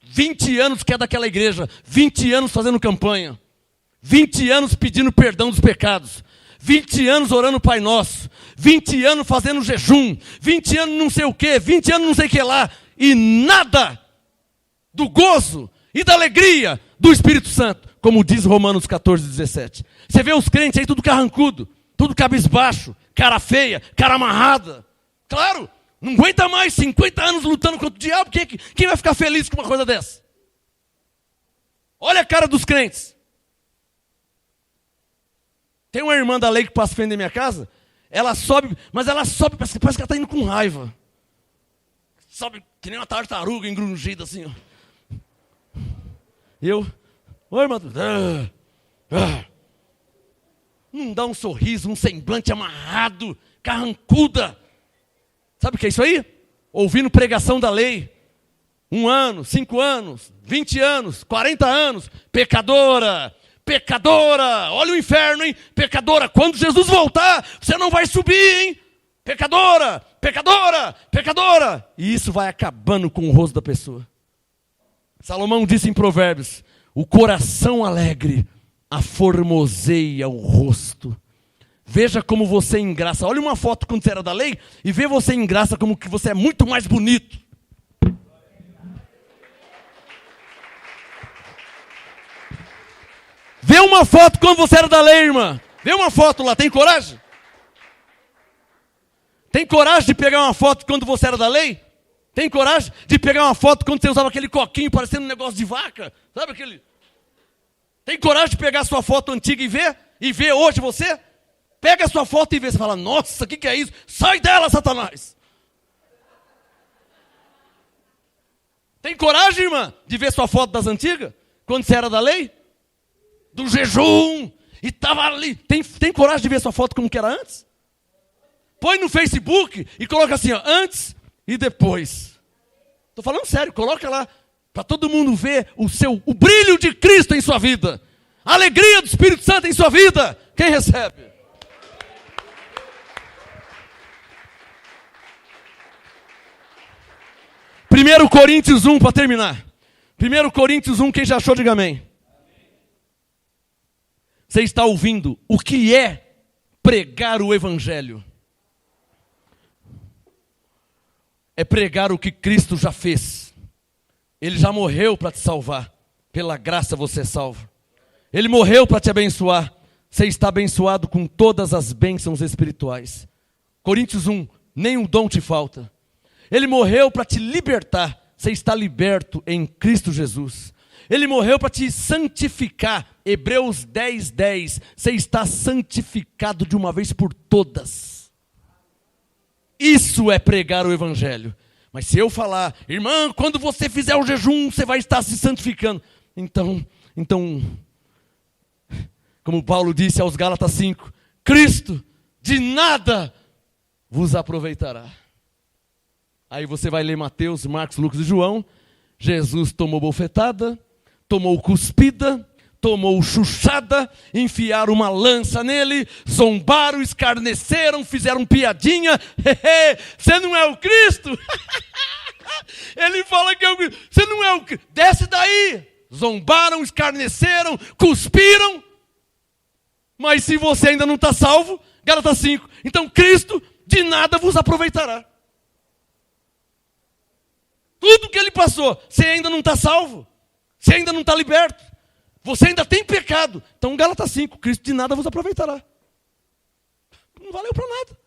20 anos que é daquela igreja, 20 anos fazendo campanha, 20 anos pedindo perdão dos pecados, 20 anos orando o Pai Nosso, 20 anos fazendo jejum, 20 anos não sei o que, 20 anos não sei o que lá, e nada do gozo e da alegria do Espírito Santo, como diz Romanos 14:17. Você vê os crentes aí tudo carrancudo, tudo cabisbaixo, cara feia, cara amarrada. Claro, não aguenta mais 50 anos lutando contra o diabo, quem vai ficar feliz com uma coisa dessa? Olha a cara dos crentes. Tem uma irmã da lei que passa frente da minha casa, ela sobe, mas ela sobe, parece que ela está indo com raiva. Sobe que nem uma tartaruga engrungida assim, ó. Oi, irmã. Não dá um sorriso, um semblante amarrado, carrancuda. Sabe o que é isso aí? Ouvindo pregação da lei. 1 ano, 5 anos, 20 anos, 40 anos. Pecadora, Pecadora, olha o inferno, hein? Pecadora, quando Jesus voltar, você não vai subir, hein? Pecadora, pecadora, pecadora. E isso vai acabando com o rosto da pessoa. Salomão disse em Provérbios: o coração alegre aformoseia o rosto. Veja como você engraça. Olha uma foto quando você era da lei e vê você engraça como que você é muito mais bonito. Vê uma foto quando você era da lei, irmã. Vê uma foto lá, tem coragem? Tem coragem de pegar uma foto quando você era da lei? Tem coragem de pegar uma foto quando você usava aquele coquinho parecendo um negócio de vaca? Sabe aquele? Tem coragem de pegar a sua foto antiga e ver? E ver hoje você? Pega a sua foto e vê. Você fala: nossa, o que é isso? Sai dela, Satanás! Tem coragem, irmã, de ver sua foto das antigas? Quando você era da lei? Do jejum, e estava ali. Tem coragem de ver sua foto como que era antes? Põe no Facebook e coloca assim, ó, antes e depois. Estou falando sério, coloca lá, para todo mundo ver o brilho de Cristo em sua vida. A alegria do Espírito Santo em sua vida. Quem recebe? Primeiro Coríntios 1, para terminar. 1 Coríntios 1, quem já achou, diga amém. Você está ouvindo o que é pregar o Evangelho? É pregar o que Cristo já fez. Ele já morreu para te salvar. Pela graça você é salvo. Ele morreu para te abençoar. Você está abençoado com todas as bênçãos espirituais. Coríntios 1, nenhum dom te falta. Ele morreu para te libertar. Você está liberto em Cristo Jesus. Ele morreu para te santificar. Hebreus 10, 10. Você está santificado de uma vez por todas. Isso é pregar o Evangelho. Mas se eu falar, irmã, quando você fizer o jejum, você vai estar se santificando. Então, como Paulo disse aos Gálatas 5, Cristo de nada vos aproveitará. Aí você vai ler Mateus, Marcos, Lucas e João. Jesus tomou bofetada, tomou cuspida, tomou chuchada, enfiaram uma lança nele, zombaram, escarneceram, fizeram piadinha. Você não é o Cristo? Ele fala que é o Cristo. Você não é o Cristo. Desce daí. Zombaram, escarneceram, cuspiram. Mas se você ainda não está salvo, Gálatas 5. Então Cristo de nada vos aproveitará. Tudo que ele passou, você ainda não está salvo. Você ainda não está liberto. Você ainda tem pecado. Então Gálatas 5, Cristo de nada vos aproveitará. Não valeu para nada.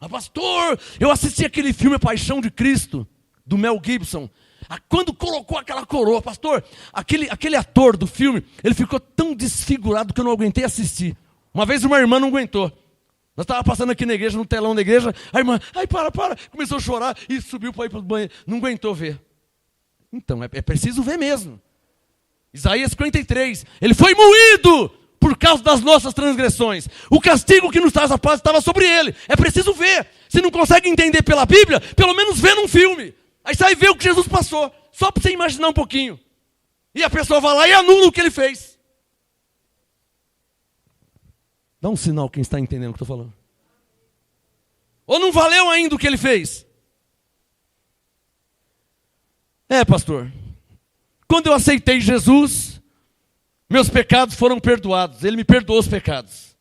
Ah, pastor, eu assisti aquele filme A Paixão de Cristo, do Mel Gibson. Quando colocou aquela coroa, pastor, aquele ator do filme, ele ficou tão desfigurado que eu não aguentei assistir. Uma vez uma irmã não aguentou. Nós estávamos passando aqui na igreja, no telão da igreja, a irmã, para, começou a chorar e subiu para ir para o banheiro. Não aguentou ver. Então, é preciso ver mesmo. Isaías 53, ele foi moído por causa das nossas transgressões. O castigo que nos traz a paz estava sobre ele. É preciso ver. Se não consegue entender pela Bíblia, pelo menos vê num filme. Aí você vai ver o que Jesus passou, só para você imaginar um pouquinho. E a pessoa vai lá e anula o que ele fez. Dá um sinal quem está entendendo o que eu estou falando. Ou não valeu ainda o que ele fez? Pastor, quando eu aceitei Jesus, meus pecados foram perdoados. Ele me perdoou os pecados.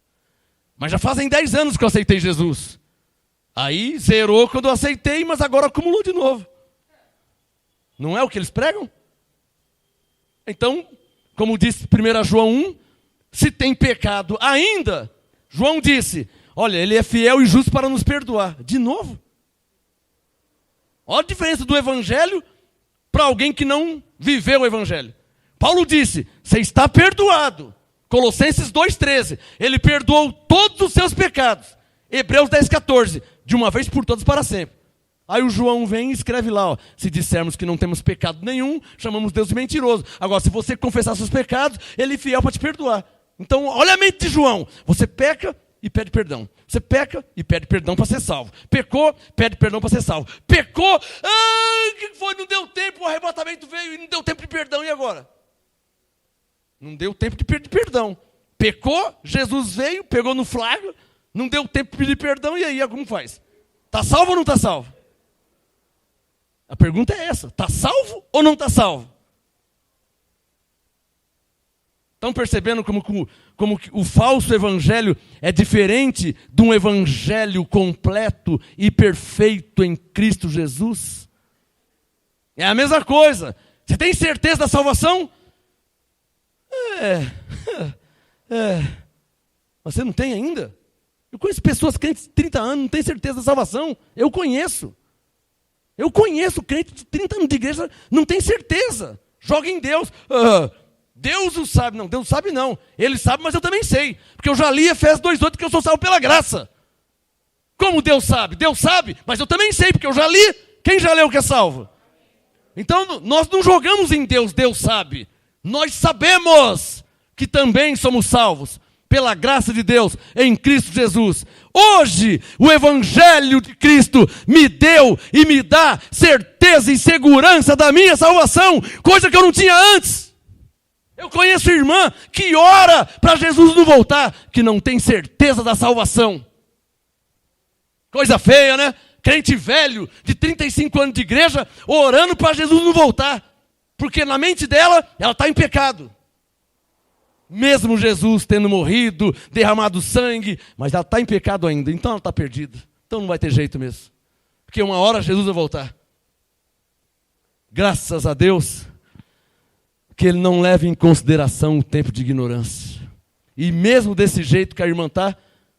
Mas já fazem 10 anos que eu aceitei Jesus. Aí zerou quando eu aceitei, mas agora acumulou de novo. Não é o que eles pregam? Então, como disse 1 João 1, se tem pecado ainda, João disse, olha, ele é fiel e justo para nos perdoar. De novo. Olha a diferença do Evangelho para alguém que não viveu o Evangelho. Paulo disse, você está perdoado. Colossenses 2,13, ele perdoou todos os seus pecados. Hebreus 10,14, de uma vez por todas para sempre. Aí o João vem e escreve lá, ó, se dissermos que não temos pecado nenhum, chamamos Deus de mentiroso. Agora, se você confessar seus pecados, ele é fiel para te perdoar. Então, olha a mente de João. Você peca e pede perdão. Você peca e pede perdão para ser salvo. Pecou, pede perdão para ser salvo. Pecou, o que foi? Não deu tempo, o arrebatamento veio e não deu tempo de perdão. E agora? Não deu tempo de pedir perdão. Pecou, Jesus veio, pegou no flagra, não deu tempo de pedir perdão, e aí, como faz? Está salvo ou não está salvo? A pergunta é essa, está salvo ou não está salvo? Estão percebendo como o falso evangelho é diferente de um evangelho completo e perfeito em Cristo Jesus? É a mesma coisa. Você tem certeza da salvação? Mas você não tem ainda? Eu conheço pessoas crentes de 30 anos, não têm certeza da salvação. Eu conheço crente de 30 anos de igreja, não tem certeza. Joga em Deus. Deus o sabe. Não, Deus sabe não. Ele sabe, mas eu também sei. Porque eu já li Efésios 2:8, que eu sou salvo pela graça. Como Deus sabe? Deus sabe, mas eu também sei, porque eu já li. Quem já leu que é salvo? Então, nós não jogamos em Deus, Deus sabe. Nós sabemos que também somos salvos pela graça de Deus em Cristo Jesus. Hoje, o Evangelho de Cristo me deu e me dá certeza e segurança da minha salvação, coisa que eu não tinha antes. Eu conheço irmã que ora para Jesus não voltar, que não tem certeza da salvação. Coisa feia, né? Crente velho, de 35 anos de igreja, orando para Jesus não voltar. Porque na mente dela, ela está em pecado. Mesmo Jesus tendo morrido, derramado sangue, mas ela está em pecado ainda, então ela está perdida. Então não vai ter jeito mesmo. Porque uma hora Jesus vai voltar. Graças a Deus, que Ele não leva em consideração o tempo de ignorância. E mesmo desse jeito que a irmã está,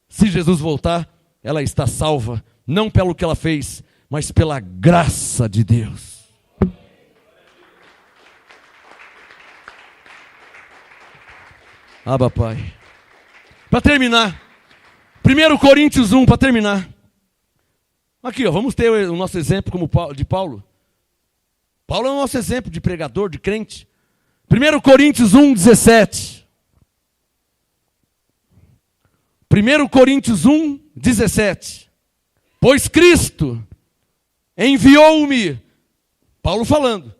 se Jesus voltar, ela está salva. Não pelo que ela fez, mas pela graça de Deus. Abba, Pai. Para terminar, 1 Coríntios 1, para terminar. Aqui, vamos ter o nosso exemplo de Paulo. Paulo é o nosso exemplo de pregador, de crente. 1 Coríntios 1, 17. 1 Coríntios 1, 17. Pois Cristo enviou-me, Paulo falando,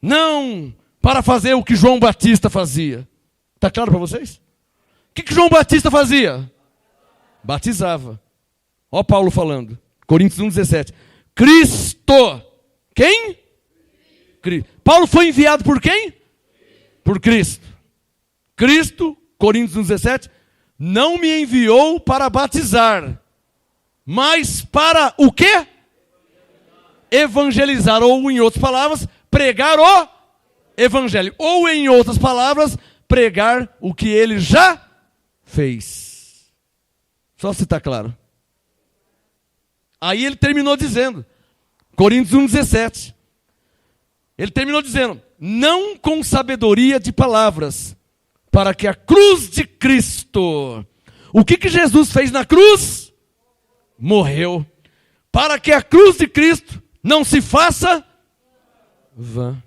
não para fazer o que João Batista fazia. Está claro para vocês? O que João Batista fazia? Batizava. Ó Paulo falando, Coríntios 1, 17. Cristo, quem? Paulo foi enviado por quem? Por Cristo. Cristo, Coríntios 1, 17, não me enviou para batizar, mas para o quê? Evangelizar, ou em outras palavras, pregar o evangelho. Ou em outras palavras, pregar o que ele já fez. Só se está claro. Aí ele terminou dizendo, Coríntios 1, 17. Ele terminou dizendo, não com sabedoria de palavras, para que a cruz de Cristo... O que Jesus fez na cruz? Morreu. Para que a cruz de Cristo não se faça vã.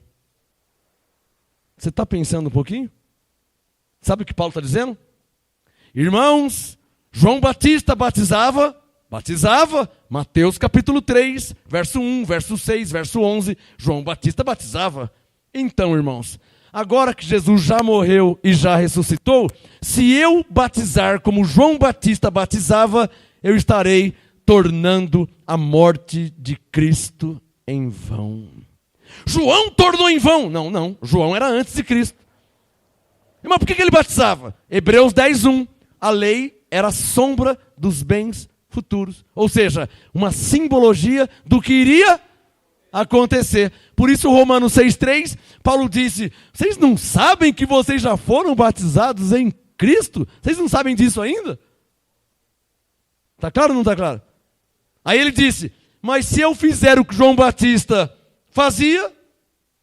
Você está pensando um pouquinho? Sabe o que Paulo está dizendo? Irmãos, João Batista batizava, Mateus capítulo 3, verso 1, verso 6, verso 11, João Batista batizava. Então, irmãos, agora que Jesus já morreu e já ressuscitou, se eu batizar como João Batista batizava, eu estarei tornando a morte de Cristo em vão. João tornou em vão. Não, João era antes de Cristo. Mas por que ele batizava? Hebreus 10, 1. A lei era sombra dos bens futuros. Ou seja, uma simbologia do que iria acontecer. Por isso, Romanos 6,3, Paulo disse, vocês não sabem que vocês já foram batizados em Cristo? Vocês não sabem disso ainda? Está claro ou não está claro? Aí ele disse, mas se eu fizer o que João Batista fazia,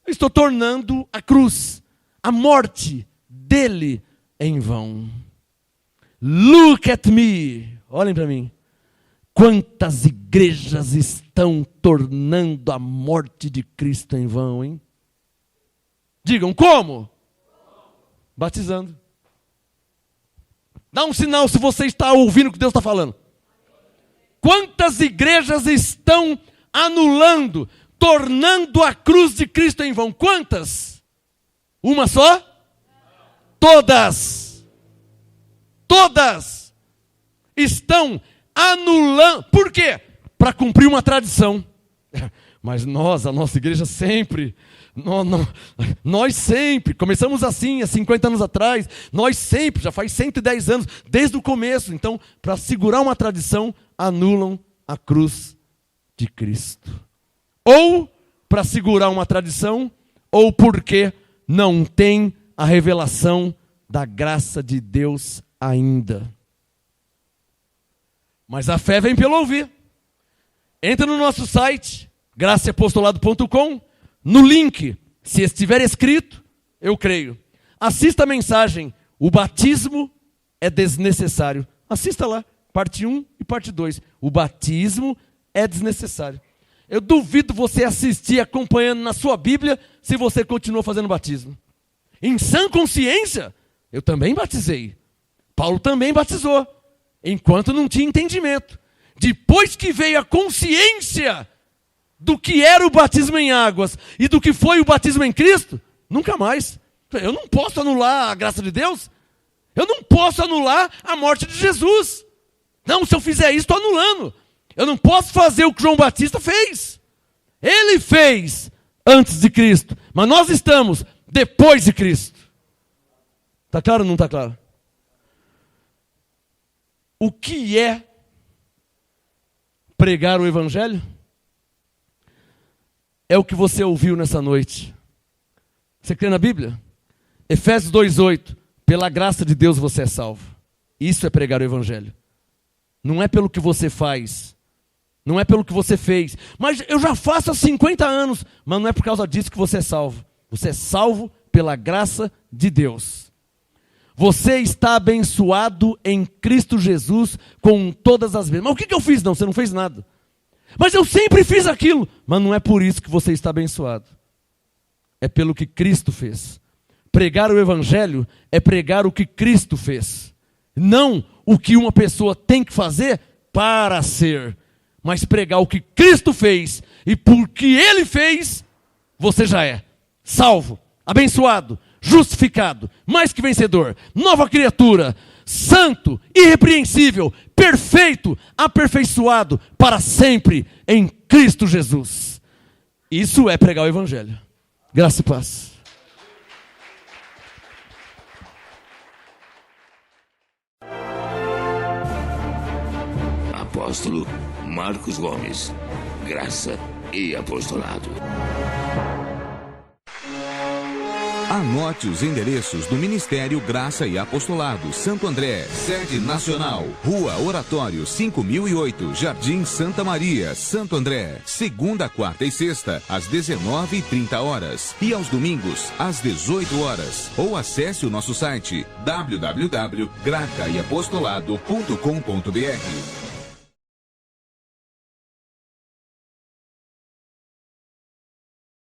eu estou tornando a cruz, a morte dele em vão. Look at me. Olhem para mim. Quantas igrejas estão tornando a morte de Cristo em vão, hein? Digam, como? Batizando. Dá um sinal se você está ouvindo o que Deus está falando. Quantas igrejas estão anulando, tornando a cruz de Cristo em vão? Quantas? Uma só? todas estão anulando. Por quê? Para cumprir uma tradição. Mas nós, a nossa igreja sempre, nós sempre, começamos assim há 50 anos atrás, nós sempre, já faz 110 anos, desde o começo. Então, para segurar uma tradição, anulam a cruz de Cristo. Ou para segurar uma tradição, ou porque não tem a revelação da graça de Deus ainda. Mas a fé vem pelo ouvir. Entra no nosso site, graçaapostolado.com, no link, se estiver escrito, eu creio. Assista a mensagem, o batismo é desnecessário. Assista lá, parte 1 e parte 2. O batismo é desnecessário. Eu duvido você assistir acompanhando na sua Bíblia se você continua fazendo batismo. Em sã consciência, eu também batizei. Paulo também batizou, enquanto não tinha entendimento. Depois que veio a consciência do que era o batismo em águas e do que foi o batismo em Cristo, nunca mais. Eu não posso anular a graça de Deus. Eu não posso anular a morte de Jesus. Não, se eu fizer isso, estou anulando. Eu não posso fazer o que João Batista fez. Ele fez antes de Cristo, mas nós estamos depois de Cristo. Está claro ou não está claro? O que é pregar o Evangelho? É o que você ouviu nessa noite. Você crê na Bíblia? Efésios 2:8. Pela graça de Deus você é salvo. Isso é pregar o Evangelho. Não é pelo que você faz. Não é pelo que você fez. Mas eu já faço há 50 anos. Mas não é por causa disso que você é salvo. Você é salvo pela graça de Deus. Você está abençoado em Cristo Jesus com todas as bênçãos. Mas o que eu fiz? Não, você não fez nada. Mas eu sempre fiz aquilo. Mas não é por isso que você está abençoado. É pelo que Cristo fez. Pregar o Evangelho é pregar o que Cristo fez. Não o que uma pessoa tem que fazer para ser. Mas pregar o que Cristo fez. E porque Ele fez, você já é salvo, abençoado, justificado, mais que vencedor, nova criatura, santo, irrepreensível, perfeito, aperfeiçoado para sempre em Cristo Jesus. Isso é pregar o Evangelho. Graça e paz. Apóstolo Marcos Gomes, graça e apostolado. Anote os endereços do Ministério Graça e Apostolado Santo André, sede nacional, Rua Oratório 5008, Jardim Santa Maria, Santo André, segunda, quarta e sexta, às 19h30 e aos domingos, às 18 horas. Ou acesse o nosso site www.gracaeapostolado.com.br.